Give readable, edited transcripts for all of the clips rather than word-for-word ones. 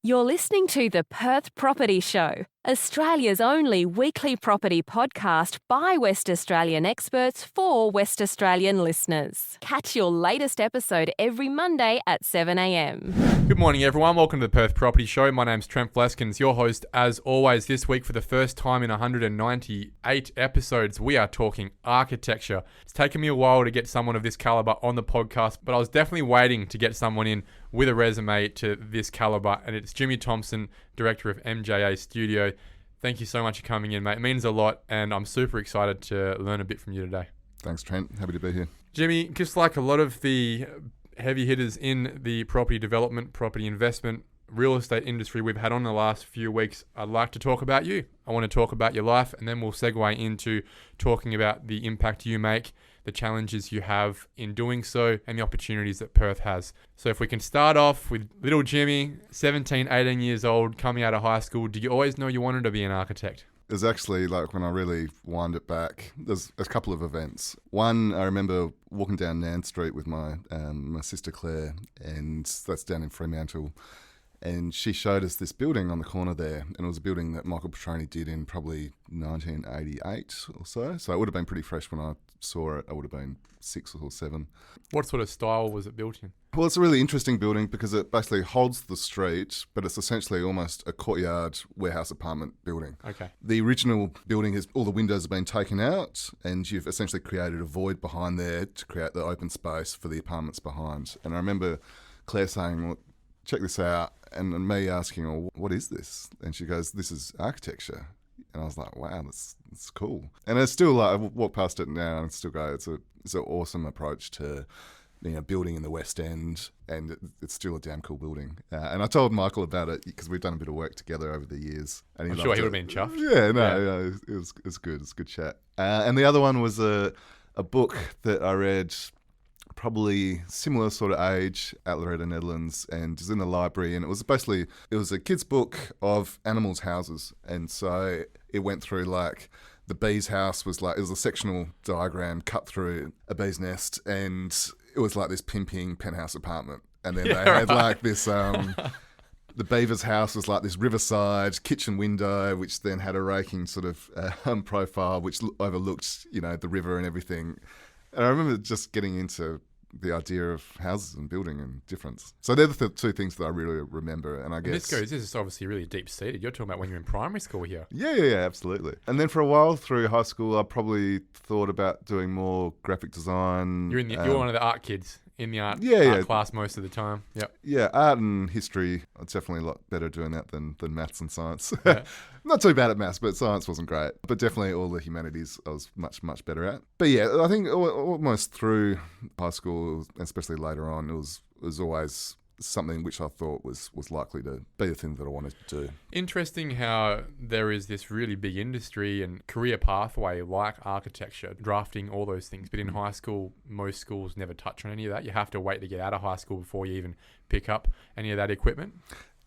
You're listening to the Perth Property Show, Australia's only weekly property podcast by West Australian experts for West Australian listeners. Catch your latest episode every Monday at 7 a.m. Good morning, everyone. Welcome to the Perth Property Show. My name's Trent, your host, as always. This week, for the first time in 198 episodes, we are talking architecture. It's taken me a while to get someone of this caliber on the podcast, but I was definitely waiting to get someone in with a resume to this caliber, and it's Jimmy Thompson, director of MJA Studio. Thank you so much for coming in, mate. It means a lot, and I'm super excited to learn a bit from you today. Thanks, Trent. Happy to be here. Jimmy, just like a lot of the heavy hitters in the property development, property investment, real estate industry we've had on the last few weeks, I'd like to talk about you. I want to talk about your life, and then we'll segue into talking about the impact you make, the challenges you have in doing so, and the opportunities that Perth has. So if we can start off with little Jimmy, 17, 18 years old, coming out of high school, did you always know you wanted to be an architect? It was actually like when I really wind it back, there's a couple of events. One, I remember walking down Nan Street with my sister Claire, and that's down in Fremantle. And she showed us this building on the corner there, and it was a building that Michael Petroni did in probably 1988 or so. So it would have been pretty fresh when I saw it. I would have been 6 or 7. What sort of style was it built in? Well, it's a really interesting building because it basically holds the street, but it's essentially almost a courtyard warehouse apartment building. Okay. The original building is all the windows have been taken out, and you've essentially created a void behind there to create the open space for the apartments behind. And I remember Claire saying, well, check this out, and me asking, oh, what is this? And she goes, this is architecture. And I was like, wow, that's cool. And it's still like, I walk past it now and still go, it's an awesome approach to building in the West End, and it's still a damn cool building. And I told Michael about it because we've done a bit of work together over the years. And I'm sure he would have been chuffed. Yeah, it was good. It was a good chat. And the other one was a book that I read, probably similar sort of age, out there in the Netherlands, and it was in the library, and it was a kid's book of animals' houses. And so it went through like the bee's house was like, it was a sectional diagram cut through a bee's nest, and it was like this pimping penthouse apartment. And then they had like this, the beaver's house was like this riverside kitchen window, which then had a raking sort of profile, which overlooked, the river and everything. And I remember just getting into the idea of houses and building and difference. So they're the two things that I really remember. And I guess this is obviously really deep-seated. You're talking about when you're in primary school here. Yeah, absolutely. And then for a while through high school, I probably thought about doing more graphic design. You're one of the art kids in the art class most of the time. Yep. Yeah, art and history. It's definitely a lot better doing that than maths and science. Yeah. Not too bad at maths, but science wasn't great. But definitely all the humanities I was much, much better at. But yeah, I think almost through high school, especially later on, it was always something which I thought was likely to be the thing that I wanted to do. Interesting how there is this really big industry and career pathway like architecture, drafting, all those things. But in high school, most schools never touch on any of that. You have to wait to get out of high school before you even pick up any of that equipment.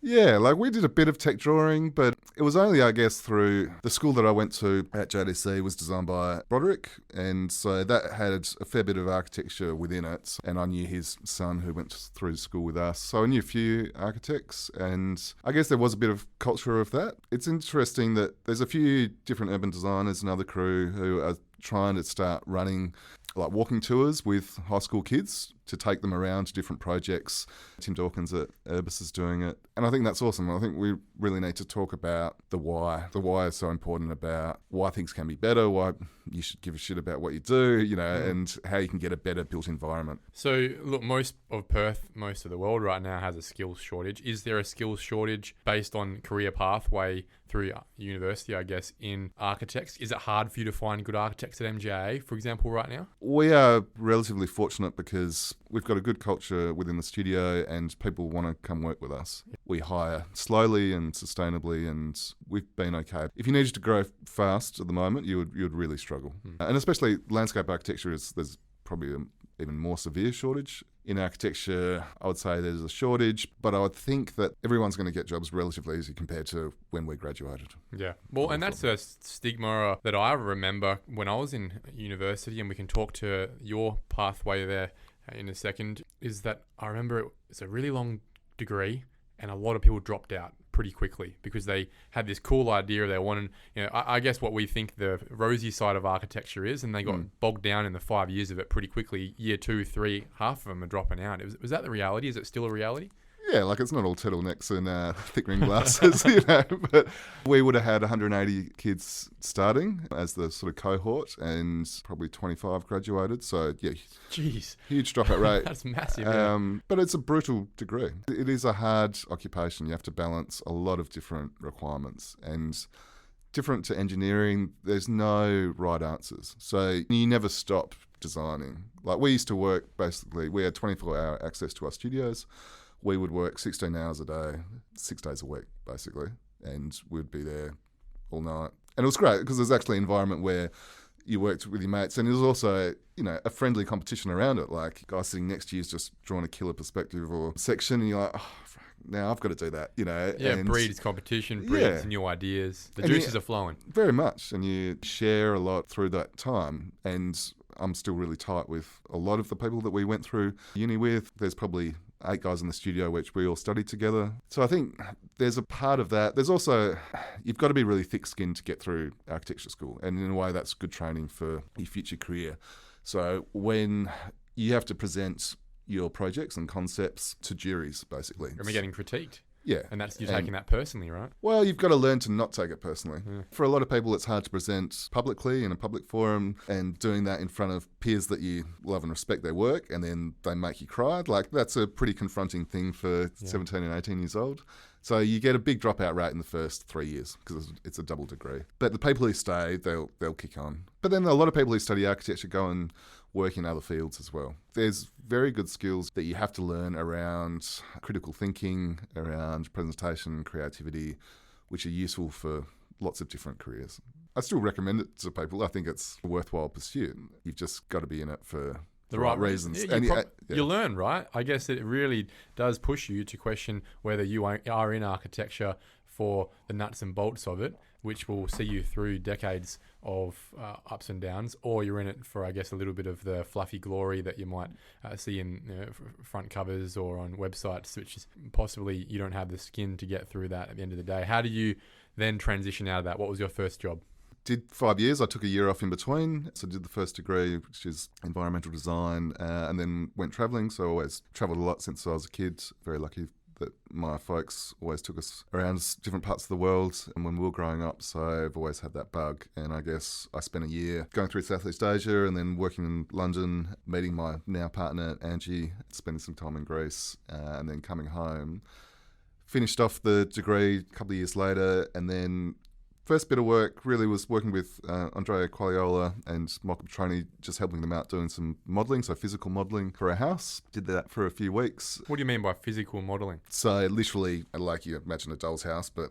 Yeah, like we did a bit of tech drawing, but it was only, I guess, through the school that I went to at JDC was designed by Broderick, and so that had a fair bit of architecture within it, and I knew his son who went through school with us, so I knew a few architects, and I guess there was a bit of culture of that. It's interesting that there's a few different urban designers and other crew who are trying to start running like walking tours with high school kids to take them around to different projects. Tim Dawkins at Urbis is doing it. And I think that's awesome. I think we really need to talk about the why. The why is so important, about why things can be better, why you should give a shit about what you do, and how you can get a better built environment. So look, most of Perth, most of the world right now has a skills shortage. Is there a skills shortage based on career pathway through university, I guess, in architects? Is it hard for you to find good architects at MJA, for example, right now? We are relatively fortunate because we've got a good culture within the studio and people want to come work with us. We hire slowly and sustainably, and we've been okay. If you needed to grow fast at the moment, you would really struggle. And especially landscape architecture, there's probably an even more severe shortage. In architecture, I would say there's a shortage, but I would think that everyone's going to get jobs relatively easy compared to when we graduated. Yeah. Well, and that's a stigma that I remember when I was in university, and we can talk to your pathway there in a second, is that I remember it's a really long degree and a lot of people dropped out pretty quickly because they had this cool idea they wanted, I guess what we think the rosy side of architecture is, and they got bogged down in the 5 years of it pretty quickly. Year 2, 3, half of them are dropping out. Was that the reality? Is it still a reality? Yeah, like it's not all turtlenecks and thick ring glasses, but we would have had 180 kids starting as the sort of cohort and probably 25 graduated. So, yeah, jeez, huge dropout rate. That's massive. But it's a brutal degree. It is a hard occupation. You have to balance a lot of different requirements, and different to engineering, there's no right answers. So you never stop designing. Like we used to work, basically, we had 24-hour access to our studios. We would work 16 hours a day, 6 days a week, basically, and we'd be there all night. And it was great because there's actually an environment where you worked with your mates, and there was also, a friendly competition around it. Like, guy sitting next to you is just drawing a killer perspective or section, and you're like, now I've got to do that, Yeah, and breeds competition, breeds new ideas. The juices are flowing. Very much, and you share a lot through that time, and I'm still really tight with a lot of the people that we went through uni with. There's probably 8 guys in the studio which we all studied together. So I think there's a part of that. There's also, you've got to be really thick-skinned to get through architecture school, and in a way that's good training for your future career. So when you have to present your projects and concepts to juries, basically. And we're getting critiqued. Yeah. And you're taking that personally, right? Well, you've got to learn to not take it personally. Yeah. For a lot of people, it's hard to present publicly in a public forum, and doing that in front of peers that you love and respect their work, and then they make you cry. Like, that's a pretty confronting thing for 17 and 18 years old. So you get a big dropout rate in the first 3 years because it's a double degree. But the people who stay, they'll kick on. But then a lot of people who study architecture go and work in other fields as well. There's very good skills that you have to learn around critical thinking, around presentation, creativity, which are useful for lots of different careers. I still recommend it to people. I think it's a worthwhile pursuit. You've just got to be in it for the right reasons. Yeah, you learn, right? I guess it really does push you to question whether you are in architecture for the nuts and bolts of it, which will see you through decades of ups and downs, or you're in it for, I guess, a little bit of the fluffy glory that you might see in front covers or on websites, which is possibly you don't have the skin to get through that at the end of the day. How do you then transition out of that? What was your first job? Did 5 years. I took a year off in between. So I did the first degree, which is environmental design, and then went travelling. So I always travelled a lot since I was a kid. Very lucky that my folks always took us around different parts of the world and when we were growing up, so I've always had that bug. And I guess I spent a year going through Southeast Asia and then working in London, meeting my now partner Angie, spending some time in Greece, and then coming home. Finished off the degree a couple of years later, and then first bit of work really was working with Andrea Quagliola and Michael Petroni, just helping them out doing some modelling, so physical modelling for a house. Did that for a few weeks. What do you mean by physical modelling? So literally, like you imagine a doll's house, but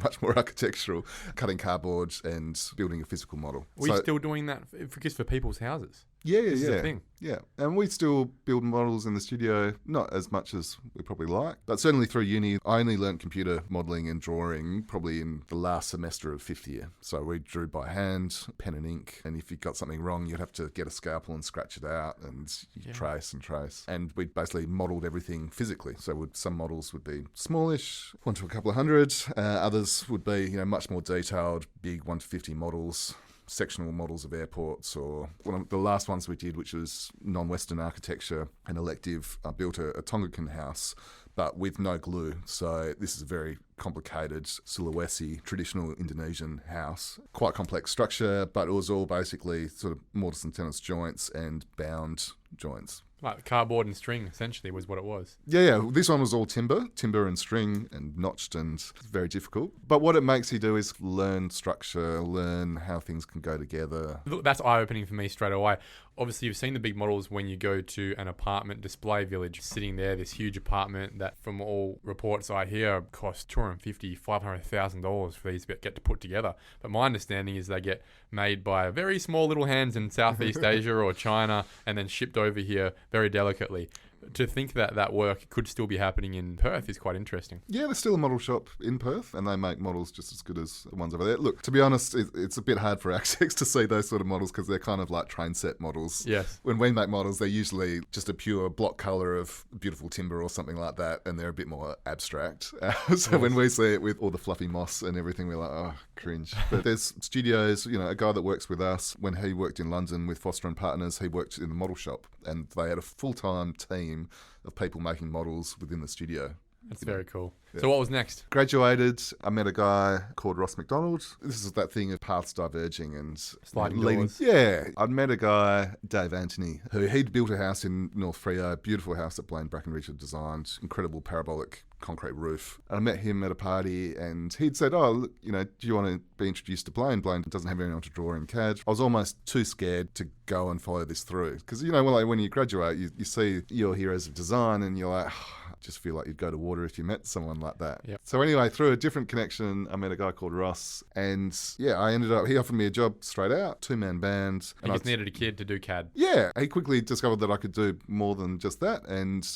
much more architectural, cutting cardboard and building a physical model. Are you still doing that for people's houses? Yeah. This is a thing. Yeah, and we still build models in the studio, not as much as we probably like, but certainly through uni. I only learnt computer modelling and drawing probably in the last semester of fifth year. So we drew by hand, pen and ink, and if you got something wrong, you'd have to get a scalpel and scratch it out, and you trace and trace. And we basically modelled everything physically. So some models would be smallish, 1 to a couple of hundred. Others would be much more detailed, big 1 to 50 models. Sectional models of airports, or one of the last ones we did, which was non-Western architecture, an elective. I built a Tongakan house, but with no glue. So this is a very complicated Sulawesi traditional Indonesian house. Quite complex structure, but it was all basically sort of mortise and tenon joints and bound joints. Like cardboard and string, essentially, was what it was. Yeah. This one was all timber and string and notched, and very difficult. But what it makes you do is learn structure, learn how things can go together. Look, that's eye-opening for me straight away. Obviously, you've seen the big models when you go to an apartment display village. Sitting there, this huge apartment that, from all reports I hear, costs $250,000, $500,000 for these to get to put together. But my understanding is they get made by very small little hands in Southeast Asia or China and then shipped over here very delicately. to think that that work could still be happening in Perth is quite interesting. Yeah, there's still a model shop in Perth, and they make models just as good as the ones over there. Look, to be honest, it's a bit hard for architects to see those sort of models because they're kind of like train set models. Yes. When we make models, they're usually just a pure block colour of beautiful timber or something like that, and they're a bit more abstract. So when we see it with all the fluffy moss and everything, we're like, oh, cringe. But there's studios, a guy that works with us, when he worked in London with Foster and Partners, he worked in the model shop, and they had a full-time team of people making models within the studio. That's very cool. Yeah. So what was next? Graduated, I met a guy called Ross McDonald. This is that thing of paths diverging and Sliding leading. doors. Yeah. I'd met a guy, Dave Anthony, he'd built a house in North Freo, beautiful house that Blaine Brackenridge had designed, incredible parabolic concrete roof. And I met him at a party, and he'd said, oh, look, do you want to be introduced to Blaine? Blaine doesn't have anyone to draw in CAD. I was almost too scared to go and follow this through. Because, when you graduate, you see your heroes of design, and you're like, just feel like you'd go to water if you met someone like that. Yep. So anyway, through a different connection, I met a guy called Ross, and he offered me a job straight out, 2-man band. He just needed a kid to do CAD. Yeah, he quickly discovered that I could do more than just that, and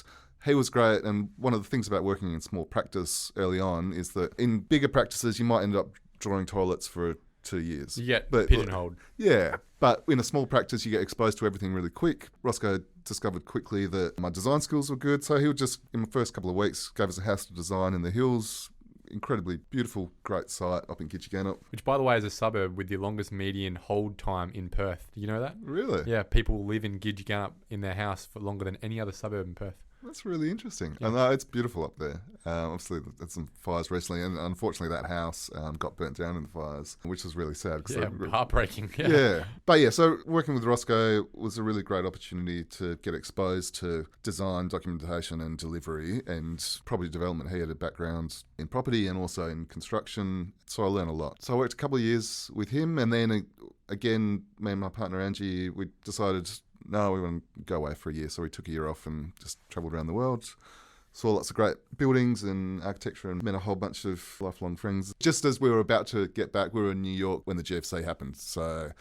he was great. And one of the things about working in small practice early on is that in bigger practices, you might end up drawing toilets for 2 years. You get pigeonholed. Yeah, but in a small practice, you get exposed to everything really quick. Roscoe discovered quickly that my design skills were good, so he would just, in the first couple of weeks, gave us a house to design in the hills. Incredibly beautiful, great site up in Gidgegannup. Which, by the way, is a suburb with the longest median hold time in Perth. Do you know that? Really? Yeah, people live in Gidgegannup in their house for longer than any other suburb in Perth. That's really interesting. Yeah. And it's beautiful up there. Obviously, there's some fires recently, and unfortunately, that house got burnt down in the fires, which was really sad. Yeah, heartbreaking. Yeah. So working with Roscoe was a really great opportunity to get exposed to design, documentation, and delivery, and property development. He had a background in property and also in construction, so I learned a lot. So I worked a couple of years with him, and then again, me and my partner Angie, we decided, no, we want to go away for a year. So we took a year off and just travelled around the world. Saw lots of great buildings and architecture, and met a whole bunch of lifelong friends. Just as we were about to get back, we were in New York when the GFC happened. So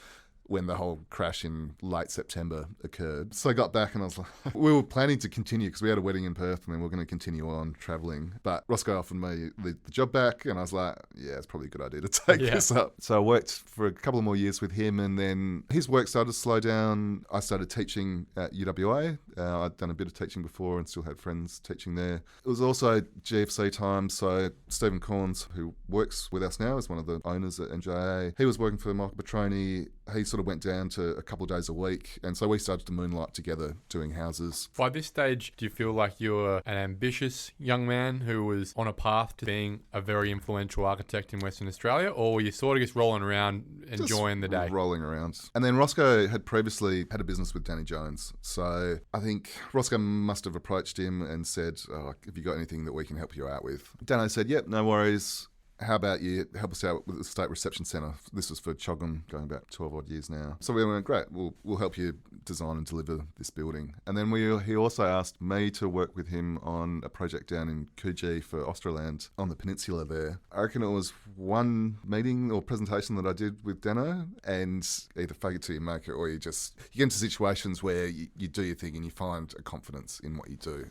when the whole crash in late September occurred. So I got back and I was like, we were planning to continue because we had a wedding in Perth, and then we were going to continue on travelling. But Roscoe offered me the job back, and I was like, yeah, it's probably a good idea to take this up. So I worked for a couple of more years with him, and then his work started to slow down. I started teaching at UWA. I'd done a bit of teaching before and still had friends teaching there. It was also GFC time, so Stephen Corns, who works with us now, is one of the owners at MJA. He was working for Michael Petroni. He sort of went down to a couple of days a week, and so we started to moonlight together doing houses. By this stage, do you feel like you're an ambitious young man who was on a path to being a very influential architect in Western Australia, or were you sort of just rolling around, enjoying the day? Rolling around. And then Roscoe had previously had a business with Danny Jones, so I think Roscoe must have approached him and said, have you got anything that we can help you out with? Dano said, yep, no worries. How about you help us out with the State Reception Centre? This was for Choggum, going back 12 odd years now. So we went, great, we'll help you design and deliver this building. And then he also asked me to work with him on a project down in Coogee for Australand on the peninsula there. I reckon it was one meeting or presentation that I did with Dano, and either fake it till you make it, or you get into situations where you do your thing and you find a confidence in what you do.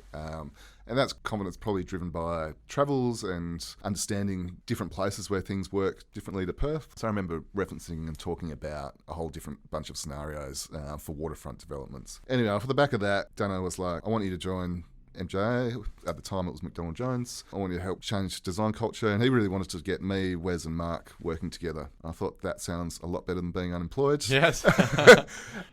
And that's confidence probably driven by travels and understanding different places where things work differently to Perth. So I remember referencing and talking about a whole different bunch of scenarios for waterfront developments. Anyway, off the back of that, Dano was like, I want you to join MJA. At the time, it was McDonald Jones. I want you to help change design culture. And he really wanted to get me, Wes and Mark working together. I thought that sounds a lot better than being unemployed. Yes.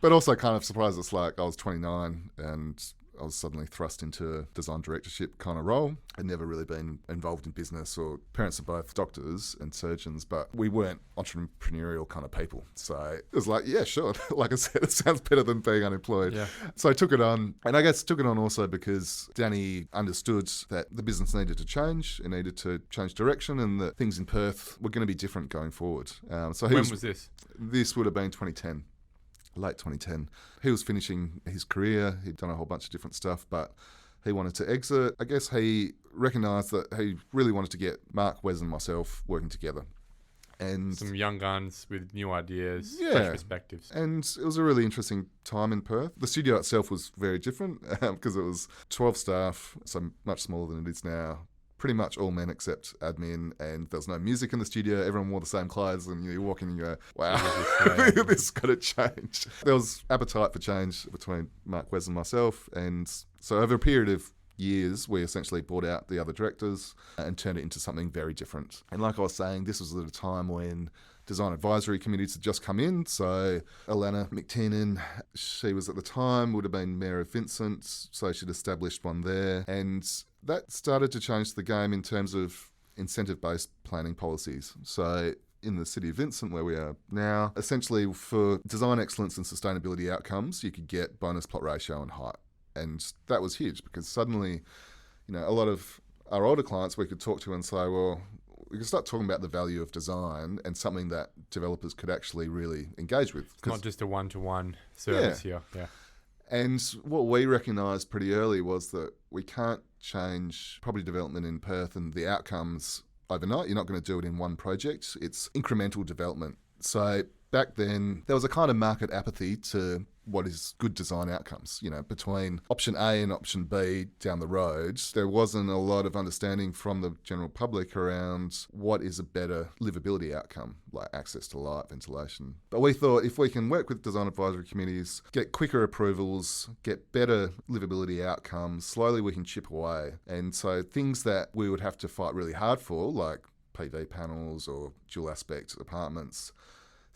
But also kind of surprised. It's like I was 29 and I was suddenly thrust into a design directorship kind of role. I'd never really been involved in business, or parents are both doctors and surgeons, but we weren't entrepreneurial kind of people. So it was like, yeah, sure. Like I said, it sounds better than being unemployed. Yeah. So I took it on, and I guess took it on also because Danny understood that the business needed to change. It needed to change direction, and that things in Perth were going to be different going forward. When was this? This would have been 2010. Late 2010. He was finishing his career. He'd done a whole bunch of different stuff, but he wanted to exit. I guess he recognised that he really wanted to get Mark, Wes and myself working together. And some young guns with new ideas, Yeah. fresh perspectives. And it was a really interesting time in Perth. The studio itself was very different because it was 12 staff, so much smaller than it is now. Pretty much all men except admin, and there was no music in the studio. Everyone wore the same clothes, and you walk in and you go, wow, this has got to change. There was appetite for change between Mark Wes and myself, and so over a period of years, we essentially bought out the other directors and turned it into something very different. And like I was saying, this was at a time when design advisory committees had just come in. So Alana McTiernan, she was at the time, would have been Mayor of Vincent, so she'd established one there. And that started to change the game in terms of incentive-based planning policies. So in the city of Vincent, where we are now, essentially for design excellence and sustainability outcomes, you could get bonus plot ratio and height. And that was huge because suddenly, a lot of our older clients we could talk to and say, well, we could start talking about the value of design and something that developers could actually really engage with. It's not just a one-to-one service here. Yeah. And what we recognised pretty early was that we can't change property development in Perth and the outcomes overnight. You're not going to do it in one project. It's incremental development. So back then, there was a kind of market apathy to what is good design outcomes. Between option A and option B down the road, there wasn't a lot of understanding from the general public around what is a better livability outcome, like access to light, ventilation. But we thought if we can work with design advisory committees, get quicker approvals, get better livability outcomes, slowly we can chip away. And so things that we would have to fight really hard for, like PV panels or dual aspect apartments,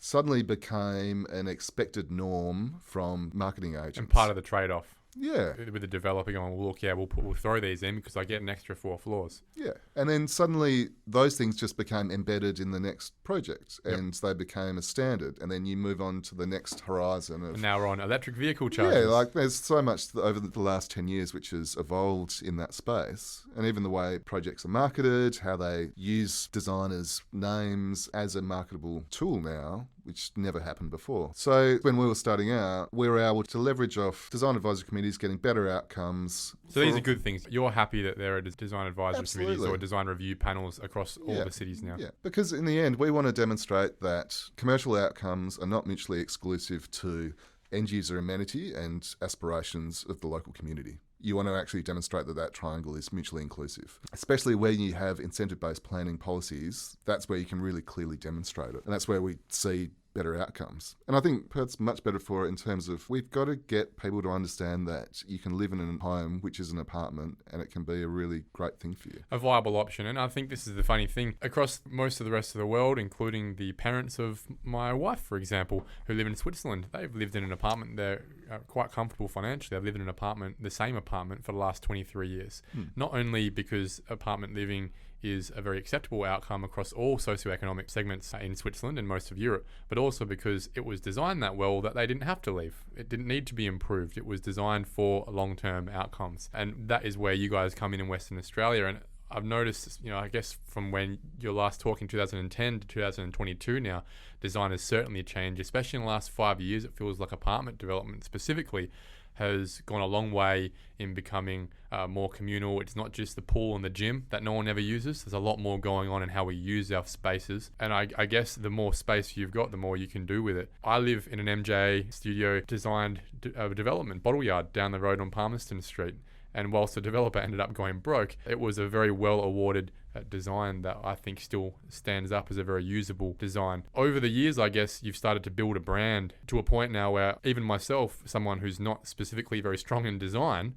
suddenly became an expected norm from marketing agents. And part of the trade-off. Yeah. With the developer going, well, look, we'll throw these in because I get an extra 4 floors. Yeah. And then suddenly those things just became embedded in the next project and they became a standard. And then you move on to the next horizon. And now we're on electric vehicle chargers. Yeah, there's so much over the last 10 years which has evolved in that space. And even the way projects are marketed, how they use designers' names as a marketable tool now, which never happened before. So when we were starting out, we were able to leverage off design advisory committees getting better outcomes. So these are good things. You're happy that there are design advisory committees or design review panels across all the cities now? Yeah, because in the end, we want to demonstrate that commercial outcomes are not mutually exclusive to end user amenity and aspirations of the local community. You want to actually demonstrate that triangle is mutually inclusive. Especially when you have incentive-based planning policies, that's where you can really clearly demonstrate it. And that's where we see better outcomes. And I think Perth's much better for it in terms of we've got to get people to understand that you can live in a home, which is an apartment, and it can be a really great thing for you. A viable option. And I think this is the funny thing. Across most of the rest of the world, including the parents of my wife, for example, who live in Switzerland, they've lived in an apartment. They're quite comfortable financially. They've lived in an apartment, the same apartment, for the last 23 years. Not only because apartment living is a very acceptable outcome across all socioeconomic segments in Switzerland and most of Europe, but also because it was designed that well that they didn't have to leave. It didn't need to be improved. It was designed for long-term outcomes. And that is where you guys come in Western Australia. And I've noticed, I guess from when you're last talking 2010 to 2022 now, design has certainly changed, especially in the last 5 years. It feels like apartment development specifically has gone a long way in becoming more communal. It's not just the pool and the gym that no one ever uses. There's a lot more going on in how we use our spaces. And I guess the more space you've got, the more you can do with it. I live in an MJA studio designed development, bottle yard, down the road on Palmerston Street. And whilst the developer ended up going broke, it was a very well awarded design that I think still stands up as a very usable design. Over the years, I guess you've started to build a brand to a point now where even myself, someone who's not specifically very strong in design,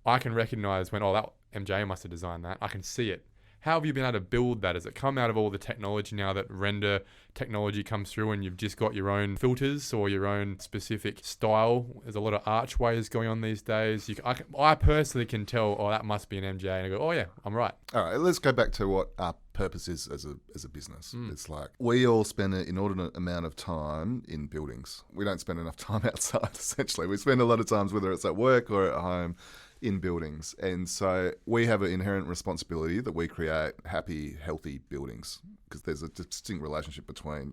I can recognize when, that MJA must have designed that. I can see it. How have you been able to build that? Has it come out of all the technology now that render technology comes through and you've just got your own filters or your own specific style? There's a lot of archways going on these days. I personally can tell, that must be an MJA. And I go, oh yeah, I'm right. All right, let's go back to what our purpose is as a business. It's like we all spend an inordinate amount of time in buildings. We don't spend enough time outside, essentially. We spend a lot of times, whether it's at work or at home, in buildings. And so we have an inherent responsibility that we create happy, healthy buildings because there's a distinct relationship between,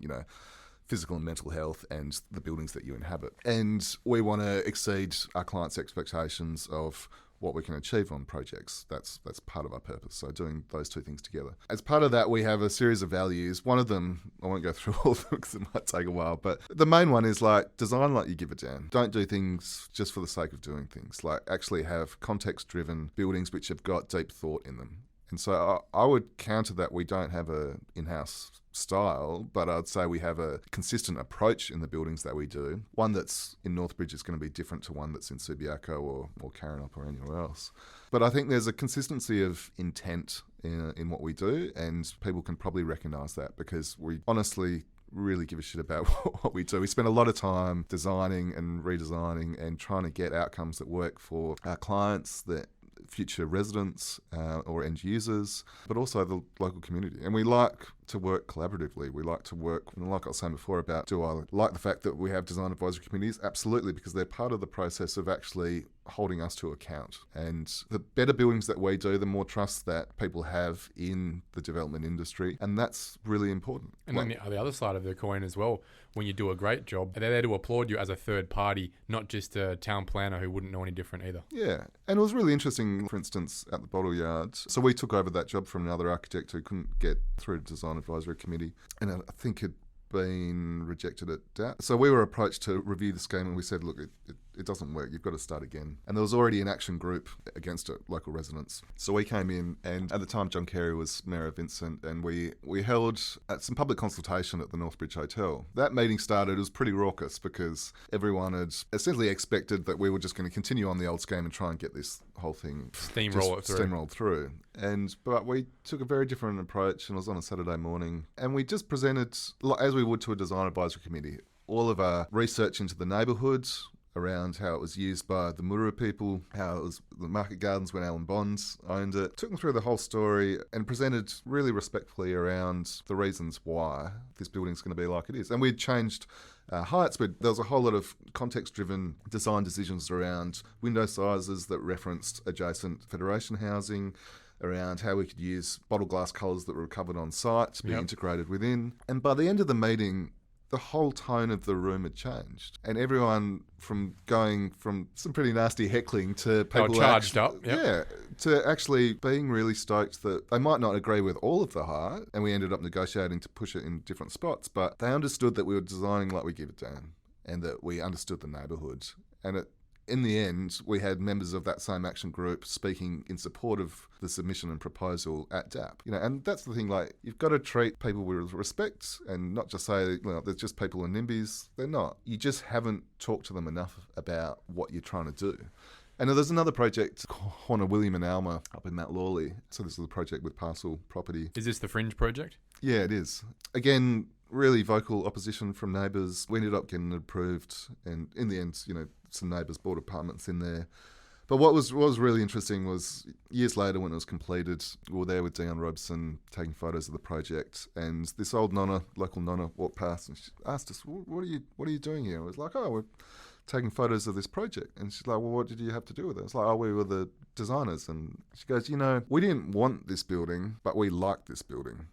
physical and mental health and the buildings that you inhabit. And we want to exceed our clients' expectations of what we can achieve on projects. That's part of our purpose. So doing those two things together. As part of that, we have a series of values. One of them, I won't go through all of them because it might take a while, but the main one is like design like you give a damn. Don't do things just for the sake of doing things. Like actually have context-driven buildings which have got deep thought in them. And so I would counter that we don't have a in-house style, but I'd say we have a consistent approach in the buildings that we do. One that's in Northbridge is going to be different to one that's in Subiaco or Karrinyup or anywhere else. But I think there's a consistency of intent in what we do, and people can probably recognise that because we honestly really give a shit about what we do. We spend a lot of time designing and redesigning and trying to get outcomes that work for our clients, that future residents or end users, but also the local community. And we like to work collaboratively. We like to work, and like I was saying before about, do I like the fact that we have design advisory committees? Absolutely, because they're part of the process of actually holding us to account. And the better buildings that we do, the more trust that people have in the development industry. And that's really important. And then the other side of the coin as well, when you do a great job, they're there to applaud you as a third party, not just a town planner who wouldn't know any different either. Yeah. And it was really interesting, for instance, at the Bottle Yard. So we took over that job from another architect who couldn't get through to design advisory committee. And I think it'd been rejected at DAP. So we were approached to review the scheme and we said, look, it doesn't work. You've got to start again. And there was already an action group against it, local residents. So we came in, and at the time John Carey was Mayor of Vincent, and we held some public consultation at the Northbridge Hotel. That meeting started, it was pretty raucous because everyone had essentially expected that we were just going to continue on the old scheme and try and get this whole thing steamrolled through. But we took a very different approach, and it was on a Saturday morning, and we just presented, as we would to a design advisory committee, all of our research into the neighbourhoods, around how it was used by the Murra people, how it was the market gardens when Alan Bonds owned it. Took them through the whole story and presented really respectfully around the reasons why this building's going to be like it is. And we'd changed heights, but there was a whole lot of context-driven design decisions around window sizes that referenced adjacent Federation housing, around how we could use bottle glass colours that were covered on site to be integrated within. And by the end of the meeting, the whole tone of the room had changed, and everyone from going from some pretty nasty heckling to people charged up, to actually being really stoked that they might not agree with all of the height, and we ended up negotiating to push it in different spots, but they understood that we were designing like we give a damn, and that we understood the neighbourhood, and in the end, we had members of that same action group speaking in support of the submission and proposal at DAP. And that's the thing, like, you've got to treat people with respect and not just say, well, they're just people in NIMBYs. They're not. You just haven't talked to them enough about what you're trying to do. And there's another project, Horner William and Alma, up in Mount Lawley. So this is a project with Parcel Property. Is this the Fringe project? Yeah, it is. Again, really vocal opposition from neighbours. We ended up getting it approved, and in the end, some neighbours bought apartments in there. But what was really interesting was years later when it was completed, we were there with Dion Robson taking photos of the project, and this old local nonna, walked past and she asked us, "What are you doing here?" I was like, "Oh, we're taking photos of this project." And she's like, "Well, what did you have to do with it?" It's like, "Oh, we were the designers." And she goes, "We didn't want this building, but we liked this building."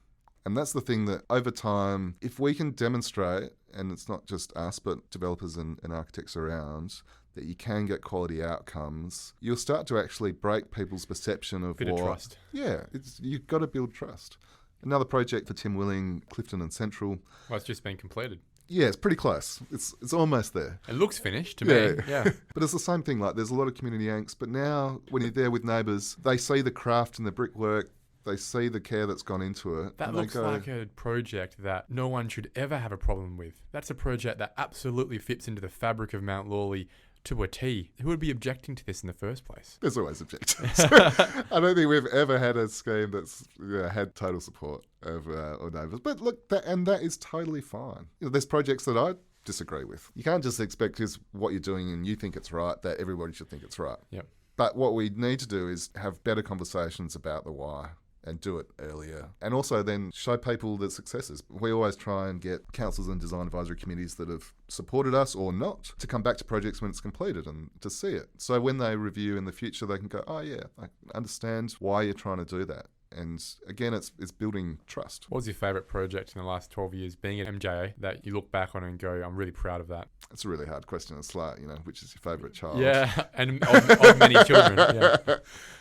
And that's the thing that over time, if we can demonstrate, and it's not just us, but developers and architects around, that you can get quality outcomes, you'll start to actually break people's perception of Bit of trust. Yeah, you've got to build trust. Another project for Tim Willing, Clifton and Central. Well, it's just been completed. Yeah, it's pretty close. It's almost there. It looks finished to me. Yeah. But it's the same thing. Like, there's a lot of community angst, but now when you're there with neighbours, they see the craft and the brickwork. They see the care that's gone into it. That looks like a project that no one should ever have a problem with. That's a project that absolutely fits into the fabric of Mount Lawley to a T. Who would be objecting to this in the first place? There's always objectors. I don't think we've ever had a scheme that's had total support of our neighbours. But look, that is totally fine. There's projects that I disagree with. You can't just expect because what you're doing and you think it's right, that everybody should think it's right. Yep. But what we need to do is have better conversations about the why, and do it earlier. And also then show people the successes. We always try and get councils and design advisory committees that have supported us or not to come back to projects when it's completed and to see it. So when they review in the future, they can go, "Oh yeah, I understand why you're trying to do that." And again, it's building trust. What was your favourite project in the last 12 years being at MJA that you look back on and go, I'm really proud of that? It's a really hard question. It's like, which is your favourite child? Yeah, and of many children. Yeah.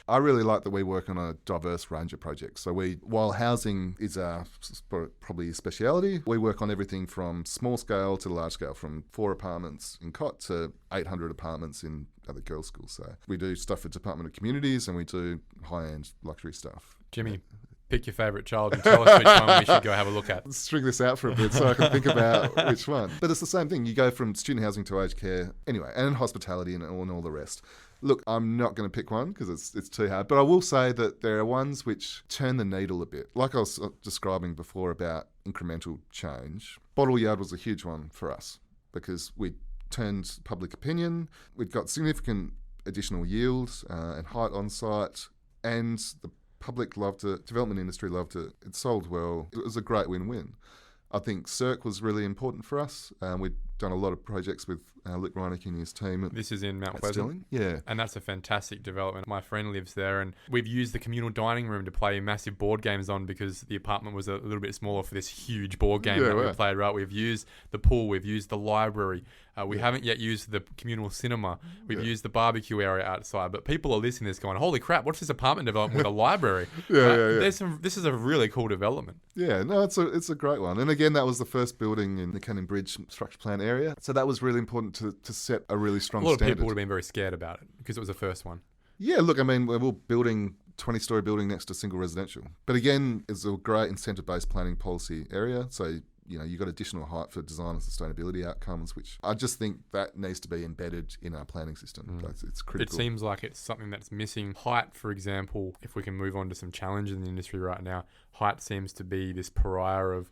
I really like that we work on a diverse range of projects. So while housing is our probably speciality, we work on everything from small scale to large scale, from 4 apartments in Cot to 800 apartments in other girls' schools. So we do stuff for Department of Communities and we do high-end luxury stuff. Jimmy, pick your favourite child and tell us which one we should go have a look at. Let's string this out for a bit so I can think about which one. But it's the same thing. You go from student housing to aged care anyway, and hospitality and all the rest. Look, I'm not going to pick one because it's too hard, but I will say that there are ones which turn the needle a bit. Like I was describing before about incremental change, Bottle Yard was a huge one for us because we turned public opinion, we'd got significant additional yields and height on site, and the public loved it, development industry loved it, it sold well, it was a great win-win. I think Cirque was really important for us. We'd done a lot of projects with Lick Reineke and his team. This is in Mount Pleasant. Yeah. And that's a fantastic development. My friend lives there and we've used the communal dining room to play massive board games on because the apartment was a little bit smaller for this huge board game that we played, right? We've used the pool, we've used the library. We haven't yet used the communal cinema. We've used the barbecue area outside. But people are listening to this going, holy crap, what's this apartment development with a library? This is a really cool development. Yeah, no, it's a great one. And again, that was the first building in the Canning Bridge structure plan area. So that was really important to set a really strong standard. A lot of people would have been very scared about it because it was the first one. Yeah, look, I mean, we're building 20-story building next to single residential. But again, it's a great incentive-based planning policy area. So you've got additional height for design and sustainability outcomes, which I just think that needs to be embedded in our planning system. It's critical. It seems like it's something that's missing. Height, for example, if we can move on to some challenges in the industry right now, height seems to be this pariah of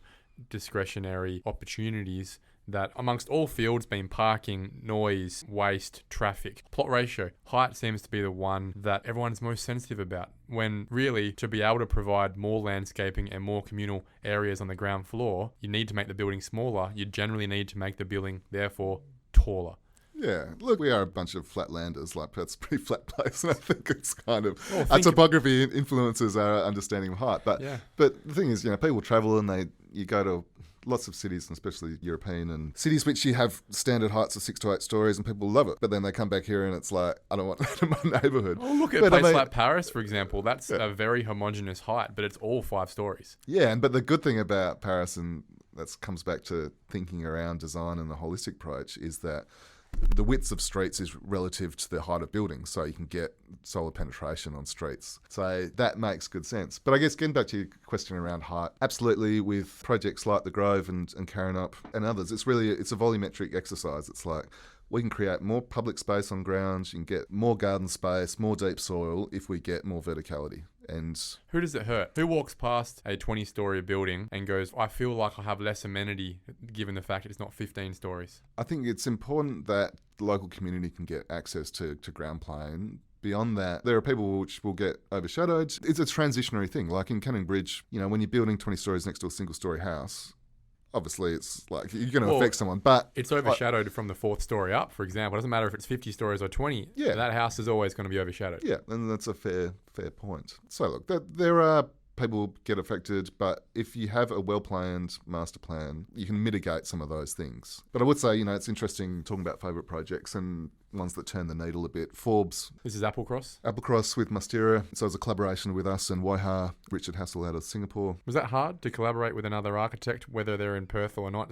discretionary opportunities that amongst all fields being parking, noise, waste, traffic, plot ratio, height seems to be the one that everyone's most sensitive about, when really to be able to provide more landscaping and more communal areas on the ground floor, you need to make the building smaller. You generally need to make the building, therefore, taller. Yeah, look, we are a bunch of flatlanders. Like, that's a pretty flat place, and I think it's kind of our topography influences our understanding of height. But the thing is, people travel and you go to lots of cities, and especially European and cities which you have standard heights of 6 to 8 stories, and people love it. But then they come back here and it's like, I don't want that in my neighbourhood. Oh, look at a place like Paris, for example. That's a very homogenous height, but it's all 5 stories. Yeah, but the good thing about Paris, and that comes back to thinking around design and the holistic approach, is that the widths of streets is relative to the height of buildings, so you can get solar penetration on streets. So that makes good sense. But I guess getting back to your question around height, absolutely, with projects like the Grove and Karrinyup and others, it's a volumetric exercise. It's like we can create more public space on grounds, you can get more garden space, more deep soil if we get more verticality. And who does it hurt? Who walks past a 20-story building and goes, I feel like I have less amenity given the fact it's not 15 stories? I think it's important that the local community can get access to ground plane. Beyond that, there are people which will get overshadowed. It's a transitionary thing. Like in Canning Bridge, when you're building 20 stories next to a single-story house, obviously it's like you're going to affect someone, but it's overshadowed from the 4th story up, for example. It doesn't matter if it's 50 stories or 20. Yeah, that house is always going to be overshadowed. Yeah, and that's a fair point. So look, there are people get affected, but if you have a well-planned master plan, you can mitigate some of those things. But I would say, it's interesting talking about favourite projects and ones that turn the needle a bit. Forbes. This is Applecross? Applecross with Mastera. So it was a collaboration with us and Woiha, Richard Hassel out of Singapore. Was that hard to collaborate with another architect, whether they're in Perth or not?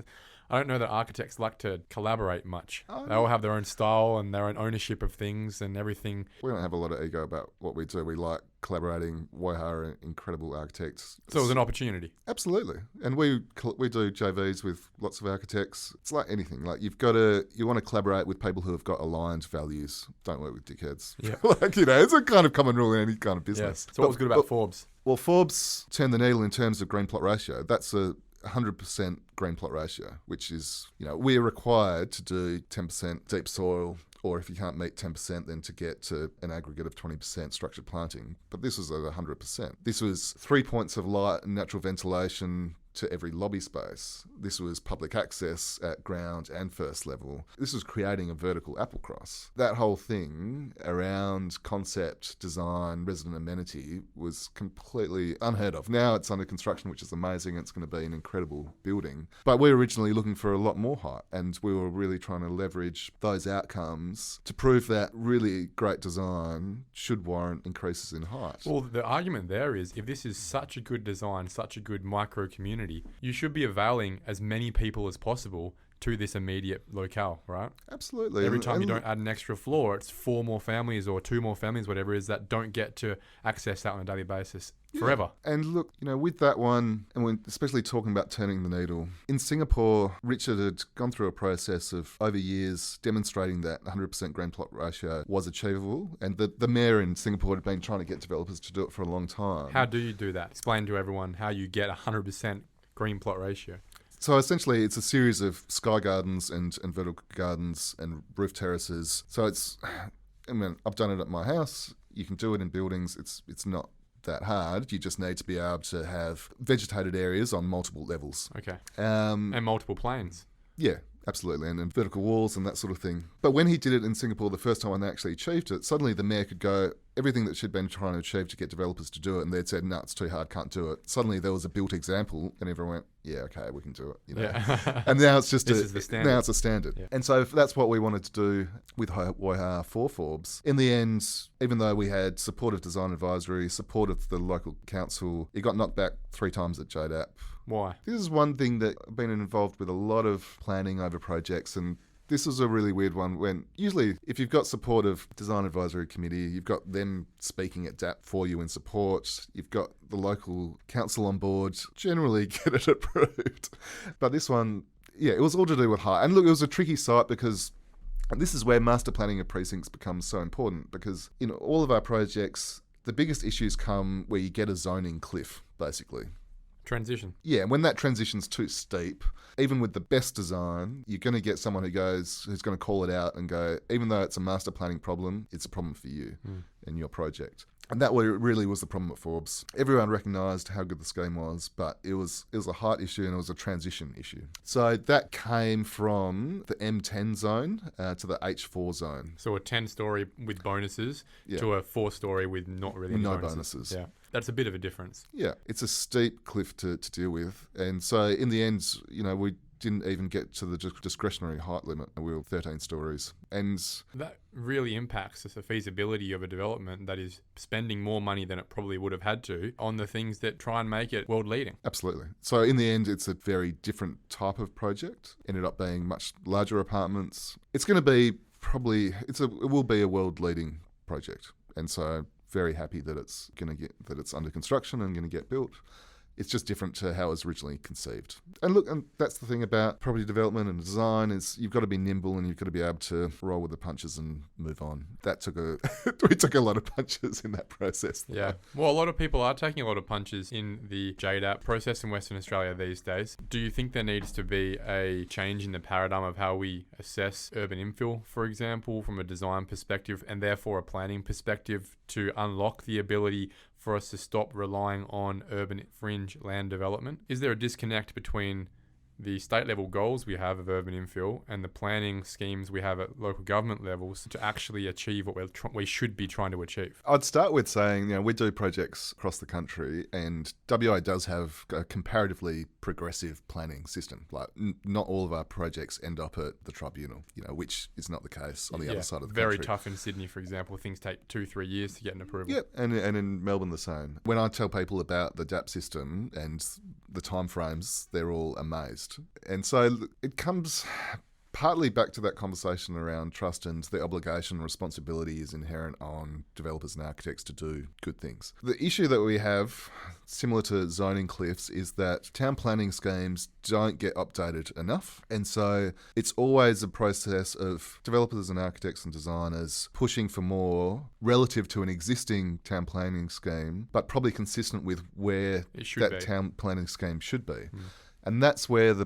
I don't know that architects like to collaborate much. They all have their own style and their own ownership of things and everything. We don't have a lot of ego about what we do. We like collaborating. Woiha are incredible architects. So it was an opportunity. Absolutely. And we do JVs with lots of architects. It's like anything. Like you want to collaborate with people who have got aligned values. Don't work with dickheads. Yeah. It's a kind of common rule in any kind of business. Yeah. So what was good about Forbes? Well, Forbes turned the needle in terms of green plot ratio. That's a 100% green plot ratio, which is, we're required to do 10% deep soil, or if you can't meet 10%, then to get to an aggregate of 20% structured planting. But this was at 100%. This was 3 points of light and natural ventilation, to every lobby space. This was public access at ground and first level. This was creating a vertical apple cross. That whole thing around concept, design, resident amenity was completely unheard of. Now it's under construction, which is amazing. It's going to be an incredible building. But we were originally looking for a lot more height, and we were really trying to leverage those outcomes to prove that really great design should warrant increases in height. Well, the argument there is if this is such a good design, such a good micro community, you should be availing as many people as possible to this immediate locale, right? Absolutely. Every time you don't add an extra floor, it's 4 more families or 2 more families, whatever it is, that don't get to access that on a daily basis forever. And look, with that one, and when especially talking about turning the needle, in Singapore, Richard had gone through a process of over years demonstrating that 100% green plot ratio was achievable. And the mayor in Singapore had been trying to get developers to do it for a long time. How do you do that? Explain to everyone how you get 100% green plot ratio. So essentially, it's a series of sky gardens and vertical gardens and roof terraces. So I've done it at my house. You can do it in buildings. It's not that hard. You just need to be able to have vegetated areas on multiple levels. Okay. And multiple planes. Yeah, absolutely. And vertical walls and that sort of thing. But when he did it in Singapore the first time when they actually achieved it, suddenly the mayor could go, everything that she'd been trying to achieve to get developers to do it, and they'd said, no, it's too hard, can't do it. Suddenly there was a built example, and everyone went, yeah, okay, we can do it. Yeah. And now it's just this is the standard. Now it's a standard. Yeah. And so that's what we wanted to do with Waiha for Forbes. In the end, even though we had support of design advisory, support of the local council, it got knocked back 3 times at JDAP. Why? This is one thing that I've been involved with a lot of planning over projects, and this is a really weird one when usually if you've got support of Design Advisory Committee, you've got them speaking at DAP for you in support, you've got the local council on board, generally get it approved. But this one, yeah, it was all to do with height. And look, it was a tricky site because this is where master planning of precincts becomes so important because in all of our projects, the biggest issues come where you get a zoning cliff, basically. Transition. Yeah, when that transition's too steep, even with the best design, you're going to get someone who's going to call it out and go, even though it's a master planning problem, it's a problem for you and your project. And that really was the problem at Forbes. Everyone recognised how good the scheme was, but it was a height issue and it was a transition issue. So that came from the M10 zone to the H4 zone. So a 10-storey with bonuses to a 4-storey with not really any bonuses. Yeah, that's a bit of a difference. Yeah, it's a steep cliff to deal with. And so in the end, we didn't even get to the discretionary height limit. We were 13 stories. And that really impacts the feasibility of a development that is spending more money than it probably would have had to on the things that try and make it world leading. Absolutely. So in the end, it's a very different type of project. Ended up being much larger apartments. It's going to be it will be a world leading project. And so very happy that it's under construction and going to get built. It's just different to how it was originally conceived. And look, and that's the thing about property development and design is you've got to be nimble and you've got to be able to roll with the punches and move on. We took a lot of punches in that process. Yeah. Well, a lot of people are taking a lot of punches in the JDAP process in Western Australia these days. Do you think there needs to be a change in the paradigm of how we assess urban infill, for example, from a design perspective and therefore a planning perspective to unlock the ability for us to stop relying on urban fringe land development? Is there a disconnect between the state level goals we have of urban infill and the planning schemes we have at local government levels to actually achieve what we should be trying to achieve? I'd start with saying, we do projects across the country and WA does have a comparatively progressive planning system. Like not all of our projects end up at the tribunal, which is not the case on the other side of the country. Very tough in Sydney, for example. Things take 2-3 years to get an approval. Yep, and in Melbourne the same. When I tell people about the DAP system and the timeframes, they're all amazed. And so it comes partly back to that conversation around trust and the obligation and responsibility is inherent on developers and architects to do good things. The issue that we have, similar to zoning cliffs, is that town planning schemes don't get updated enough. And so it's always a process of developers and architects and designers pushing for more relative to an existing town planning scheme, but probably consistent with where that town planning scheme should be. And that's where the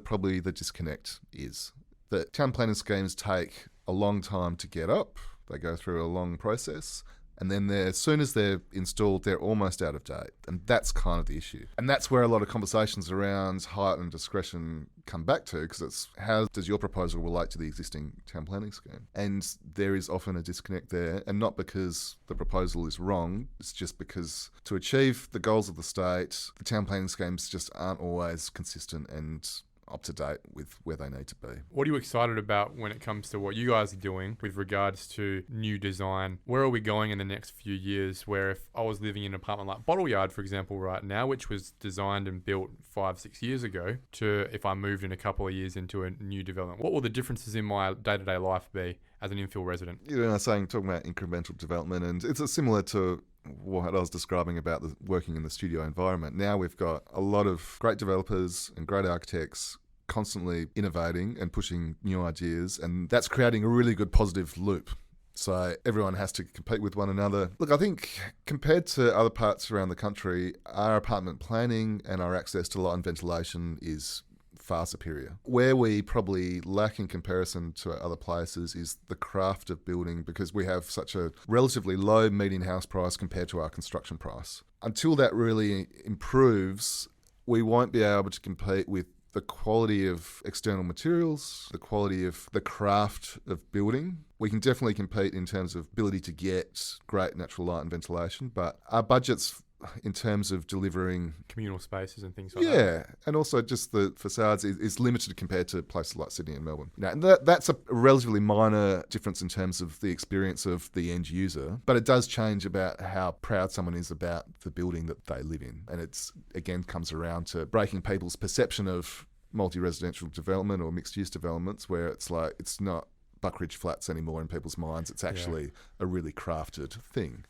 disconnect is. That town planning schemes take a long time to get up. They go through a long process. and then as soon as they're installed, they're almost out of date. And that's kind of the issue. And that's where a lot of conversations around height and discretion come back to, because it's how does your proposal relate to the existing town planning scheme? And there is often a disconnect there, and not because the proposal is wrong, it's just because to achieve the goals of the state, the town planning schemes just aren't always consistent and up to date with where they need to be. What are you excited about when it comes to what you guys are doing with regards to new design? Where are we going in the next few years? Where if I was living in an apartment like Bottle Yard, for example, right now, which was designed and built 5-6 years ago, to if I moved in a couple of years into a new development, what will the differences in my day-to-day life be as an infill resident? You know, talking about incremental development, and it's similar to what I was describing about working in the studio environment. Now we've got a lot of great developers and great architects constantly innovating and pushing new ideas, and that's creating a really good positive loop. So everyone has to compete with one another. Look, I think compared to other parts around the country, our apartment planning and our access to light and ventilation is far superior. Where we probably lack in comparison to other places is the craft of building, because we have such a relatively low median house price compared to our construction price. Until that really improves, we won't be able to compete with the quality of external materials, the quality of the craft of building. We can definitely compete in terms of ability to get great natural light and ventilation, but our budgets in terms of delivering communal spaces and things like that. Yeah, and also just the facades is limited compared to places like Sydney and Melbourne. Now, that's a relatively minor difference in terms of the experience of the end user, but it does change about how proud someone is about the building that they live in. And it's, again, comes around to breaking people's perception of multi-residential development or mixed-use developments, where it's like, it's not Buckridge Flats anymore in people's minds. It's actually a really crafted thing.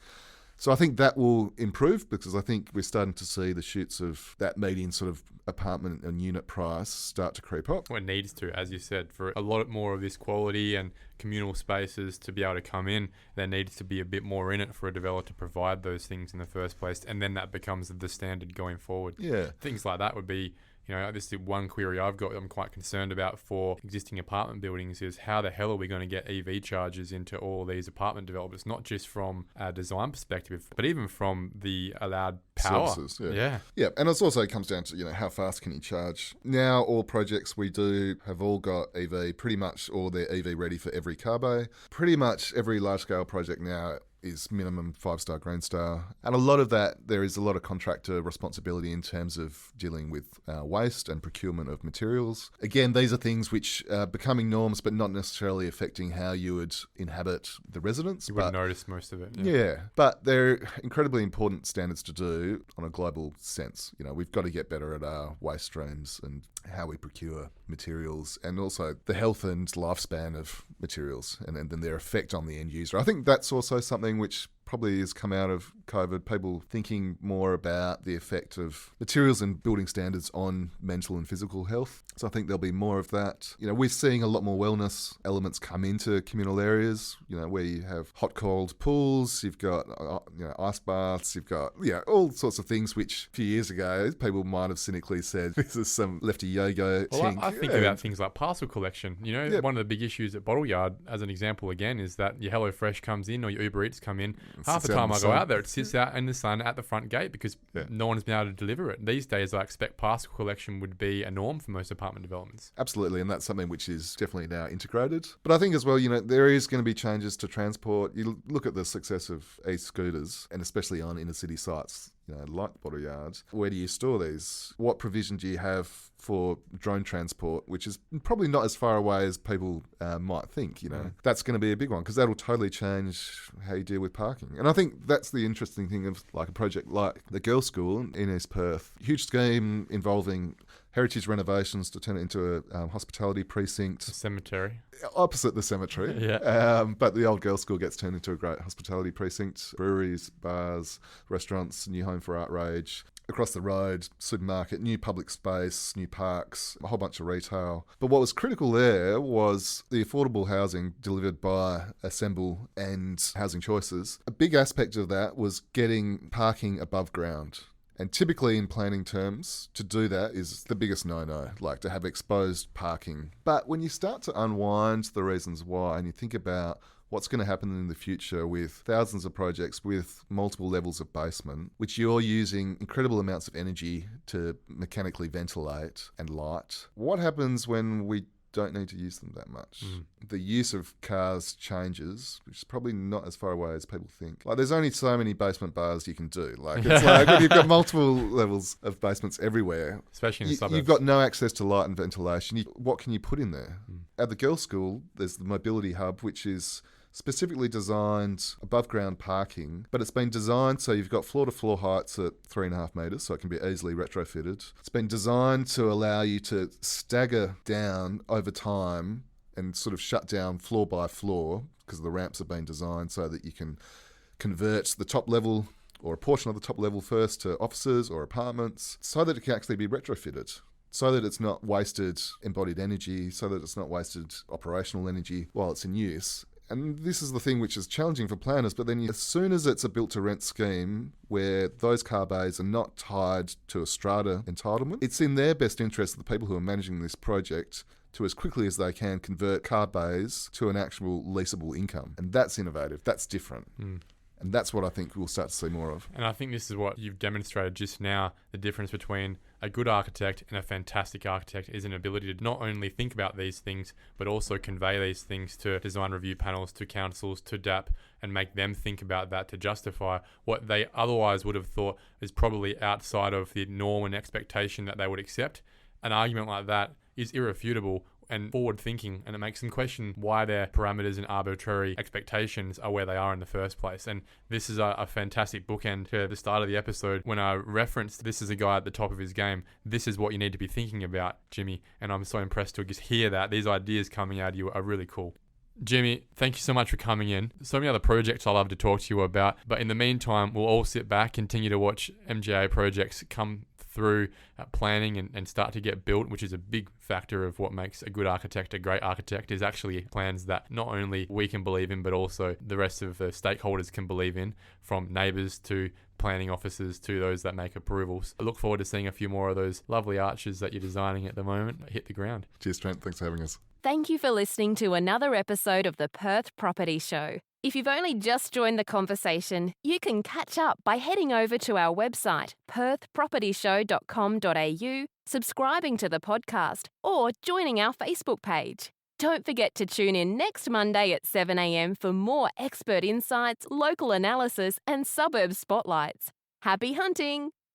So I think that will improve, because I think we're starting to see the shoots of that median sort of apartment and unit price start to creep up. Well, it needs to, as you said, for a lot more of this quality and communal spaces to be able to come in, there needs to be a bit more in it for a developer to provide those things in the first place, and then that becomes the standard going forward. Yeah. Things like that would be, you know, this is one query I've got I'm quite concerned about for existing apartment buildings is how the hell are we going to get EV chargers into all these apartment developments, not just from a design perspective, but even from the allowed power. Services, Yeah. And it also comes down to, you know, how fast can you charge? Now all projects we do have all got EV, pretty much all they're EV ready for every car bay. Pretty much every large scale project now is minimum 5-star Green Star. And a lot of that, there is a lot of contractor responsibility in terms of dealing with waste and procurement of materials. Again, these are things which are becoming norms, but not necessarily affecting how you would inhabit the residence. You wouldn't notice most of it. Yeah, but they're incredibly important standards to do on a global sense. You know, we've got to get better at our waste streams and how we procure materials, and also the health and lifespan of materials and then their effect on the end user. I think that's also something which probably has come out of COVID, people thinking more about the effect of materials and building standards on mental and physical health. So I think there'll be more of that. You know, we're seeing a lot more wellness elements come into communal areas, you know, where you have hot, cold pools, you've got, you know, ice baths, you've got, you know, all sorts of things which a few years ago people might have cynically said, this is some lefty yo-go Well, I think about things like parcel collection. You know, one of the big issues at Bottle Yard, as an example again, is that your HelloFresh comes in or your Uber Eats come in. Half the time I go out there, it sits out in the sun at the front gate because no one's been able to deliver it. These days, I expect parcel collection would be a norm for most apartment developments. Absolutely, and that's something which is definitely now integrated. But I think as well, you know, there is going to be changes to transport. You look at the success of e-scooters, and especially on inner city sites, you know, like Bottle Yards. Where do you store these? What provision do you have for drone transport, which is probably not as far away as people might think, you know? That's going to be a big one, because that'll totally change how you deal with parking. And I think that's the interesting thing of like a project like the Girls' School in East Perth. Huge scheme involving heritage renovations to turn it into a hospitality precinct. A cemetery. Opposite the cemetery. But the old Girls' School gets turned into a great hospitality precinct. Breweries, bars, restaurants, new home for Outrage. Across the road, supermarket, new public space, new parks, a whole bunch of retail. But what was critical there was the affordable housing delivered by Assemble and Housing Choices. A big aspect of that was getting parking above ground. And typically in planning terms, to do that is the biggest no-no, like to have exposed parking. But when you start to unwind the reasons why and you think about what's going to happen in the future with thousands of projects with multiple levels of basement, which you're using incredible amounts of energy to mechanically ventilate and light. What happens when we don't need to use them that much? The use of cars changes, which is probably not as far away as people think. Like, there's only so many basement bars you can do. Like, it's like when you've got multiple levels of basements everywhere, especially in the suburbs. You've got no access to light and ventilation. What can you put in there? At the girls' school, there's the mobility hub, which is specifically designed above ground parking, but it's been designed so you've got floor to floor heights at 3.5 metres, so it can be easily retrofitted. It's been designed to allow you to stagger down over time and sort of shut down floor by floor, because the ramps have been designed so that you can convert the top level or a portion of the top level first to offices or apartments, so that it can actually be retrofitted, so that it's not wasted embodied energy, so that it's not wasted operational energy while it's in use. And this is the thing which is challenging for planners, but then as soon as it's a built-to-rent scheme where those car bays are not tied to a strata entitlement, it's in their best interest, the people who are managing this project, to as quickly as they can convert car bays to an actual leasable income. And that's innovative, that's different. And that's what I think we'll start to see more of. And I think this is what you've demonstrated just now. The difference between a good architect and a fantastic architect is an ability to not only think about these things, but also convey these things to design review panels, to councils, to DAP, and make them think about that to justify what they otherwise would have thought is probably outside of the norm and expectation that they would accept. An argument like that is irrefutable and forward-thinking, and it makes them question why their parameters and arbitrary expectations are where they are in the first place. And this is a fantastic bookend to the start of the episode when I referenced this is a guy at the top of his game. This is what you need to be thinking about, Jimmy, and I'm so impressed to just hear that. These ideas coming out of you are really cool. Jimmy, thank you so much for coming in. So many other projects I love to talk to you about, but in the meantime, we'll all sit back, continue to watch MJA projects come through planning and start to get built, which is a big factor of what makes a good architect a great architect, is actually plans that not only we can believe in, but also the rest of the stakeholders can believe in, from neighbours to planning officers to those that make approvals. I look forward to seeing a few more of those lovely arches that you're designing at the moment hit the ground. Cheers, Trent. Thanks for having us. Thank you for listening to another episode of the Perth Property Show. If you've only just joined the conversation, you can catch up by heading over to our website, perthpropertyshow.com.au, subscribing to the podcast, or joining our Facebook page. Don't forget to tune in next Monday at 7 a.m. for more expert insights, local analysis, and suburb spotlights. Happy hunting!